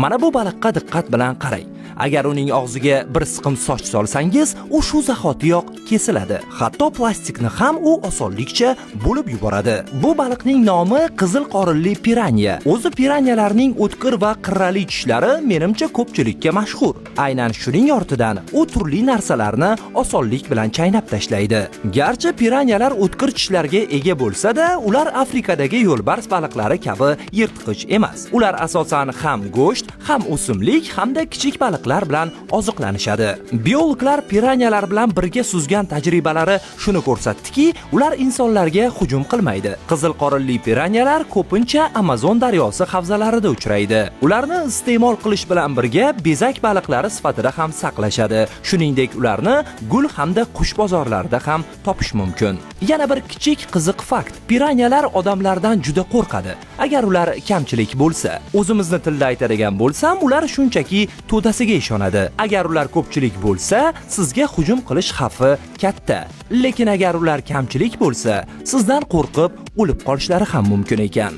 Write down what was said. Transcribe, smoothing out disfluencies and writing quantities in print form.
Mana bu baliqqa diqqat bilan qarang. Agar uning og'ziga bir siqim soch solsangiz, u shu zahotiyoq kesiladi. Hatto plastikni ham u osonlikcha bo'lib yuboradi. Bu baliqning nomi qizil qorinli piranya. O'zi piranyalarning o'tkir va qirrali tishlari menimcha ko'pchilikka mashhur. Aynan shuning ortidan u turli narsalarni osonlik bilan chaynab tashlaydi. Garchi piranyalar o'tkir tishlarga ega bo'lsa-da, ular Afrikadagi yo'lbars baliqlari kabi yirtqich emas. Ular asosan ham go'sht, ham o'simlik, hamda kichik baliqlar bilan oziqlanishadi. Biologlar piranyalar bilan birga suzgan tajribalari shuni ko'rsatdiki, ular insonlarga hujum qilmaydi. Qizil qorinli piranyalar ko'pincha Amazon daryosi havzalarida uchraydi. Ularni iste'mol qilish bilan birga bezak baliqlari sifatida ham saqlashadi. Shuningdek, ularni gul hamda qush bozorlarida ham topish mumkin. Yana bir kichik qiziq fakt: piranyalar odamlardan juda qo'rqadi. Agar ular kamchilik bo'lsa, o'zimizni tilda aytadigan bo'lsam, ular shunchaki to'dasiga ishonadi. Agar ular ko'pchilik bo'lsa, sizga hujum qilish xavfi katta. Lekin agar ular kamchilik bo'lsa, sizdan qo'rqib o'lib qolishlari ham mumkin ekan.